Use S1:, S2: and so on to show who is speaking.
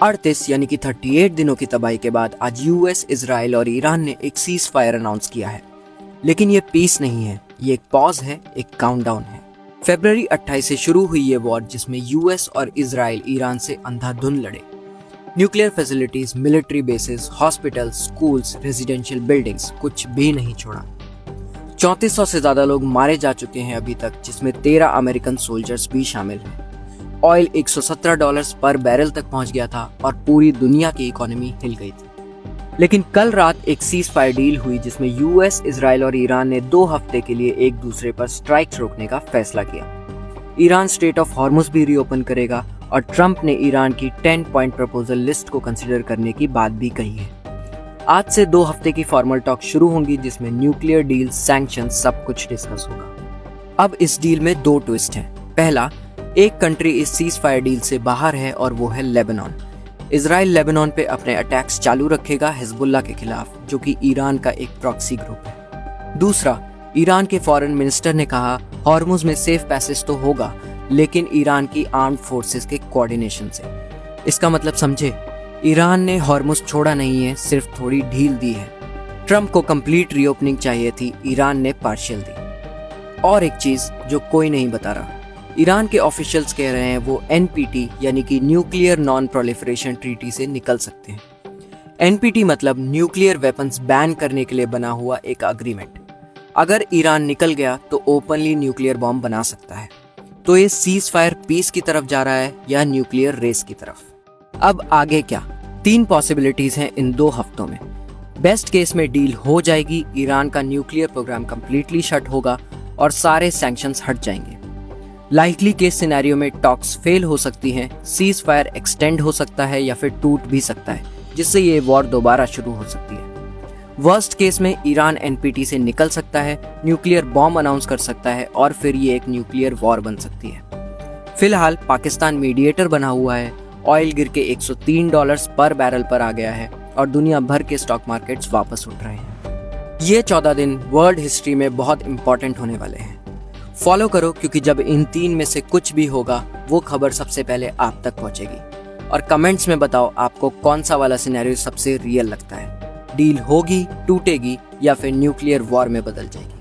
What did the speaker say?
S1: 38 यानी कि 38 दिनों की तबाही के बाद आज यूएस, इजराइल और ईरान ने एक सीज फायर अनाउंस किया है। लेकिन ये पीस नहीं है, ये एक पॉज है, एक काउंटडाउन है। फरवरी 28 से शुरू हुई ये वॉर जिसमें यूएस और इजराइल ईरान से अंधाधुंध लड़े। Nuclear facilities, military bases, hospital, schools, residential buildings, कुछ भी नहीं छोड़ा। 3400 से ज्यादा लोग मारे जा चुके हैं अभी तक, जिसमें 13 अमेरिकन सोल्जर्स भी शामिल हैं। ऑयल $117 पर बैरल तक पहुंच गया था और पूरी दुनिया की इकोनॉमी हिल गई थी। लेकिन कल रात एक सीज फायर डील हुई जिसमें यूएस, इजराइल और ईरान ने 2 हफ्ते के लिए एक दूसरे पर स्ट्राइक्स रोकने का फैसला किया। ईरान स्ट्रेट ऑफ हॉर्मुज भी रीओपन करेगा और ट्रंप ने ईरान की 10 पॉइंट प्रपोजल लिस्ट को कंसिडर करने की बात भी कही है। आज से 2 हफ्ते की फॉर्मल टॉक शुरू होंगी जिसमें न्यूक्लियर डील, सैंक्शन, सब कुछ डिस्कस होगा। अब इस डील में 2 ट्विस्ट हैं। पहला, एक कंट्री इस सीज फायर डील से बाहर है और वो है लेबनान। इजराइल लेबनान पे अपने अटैक्स चालू रखेगा हिजबुल्लाह के खिलाफ, जो कि ईरान का एक प्रॉक्सी ग्रुप है। दूसरा, ईरान के फॉरेन मिनिस्टर ने कहा हॉर्मुज में सेफ पैसेज तो होगा, लेकिन ईरान की आर्म्ड फोर्सेस के कोऑर्डिनेशन से। इसका मतलब समझे, ईरान ने हॉर्मुज छोड़ा नहीं है, सिर्फ थोड़ी ढील दी है। ट्रंप को कंप्लीट रीओपनिंग चाहिए थी, ईरान ने पार्शियल दी। और एक चीज जो कोई नहीं बता रहा, ईरान के ऑफिशियल्स कह रहे हैं वो एनपीटी यानी कि न्यूक्लियर नॉन प्रोलिफरेशन ट्रीटी से निकल सकते हैं। एनपीटी मतलब न्यूक्लियर वेपन्स बैन करने के लिए बना हुआ एक अग्रीमेंट। अगर ईरान निकल गया तो ओपनली न्यूक्लियर बॉम्ब बना सकता है। तो ये सीज फायर पीस की तरफ जा रहा है या न्यूक्लियर रेस की तरफ? अब आगे क्या? 3 पॉसिबिलिटीज हैं इन 2 हफ्तों में। बेस्ट केस में डील हो जाएगी, ईरान का न्यूक्लियर प्रोग्राम कंप्लीटली शट होगा और सारे सैंक्शंस हट जाएंगे। लाइकली केस सिनेरियो में टॉक्स फेल हो सकती हैं, सीज फायर एक्सटेंड हो सकता है या फिर टूट भी सकता है, जिससे ये वॉर दोबारा शुरू हो सकती है। वर्स्ट केस में ईरान एनपीटी से निकल सकता है, न्यूक्लियर बॉम्ब अनाउंस कर सकता है और फिर ये एक न्यूक्लियर वॉर बन सकती है। फिलहाल पाकिस्तान मीडिएटर बना हुआ है, ऑयल गिर के $103 पर बैरल पर आ गया है और दुनिया भर के स्टॉक मार्केट्स वापस उठ रहे हैं। ये 14 दिन वर्ल्ड हिस्ट्री में बहुत इंपॉर्टेंट होने वाले हैं। फॉलो करो, क्योंकि जब इन 3 में से कुछ भी होगा वो खबर सबसे पहले आप तक पहुंचेगी। और कमेंट्स में बताओ आपको कौन सा वाला सिनेरियो सबसे रियल लगता है। डील होगी, टूटेगी या फिर न्यूक्लियर वॉर में बदल जाएगी।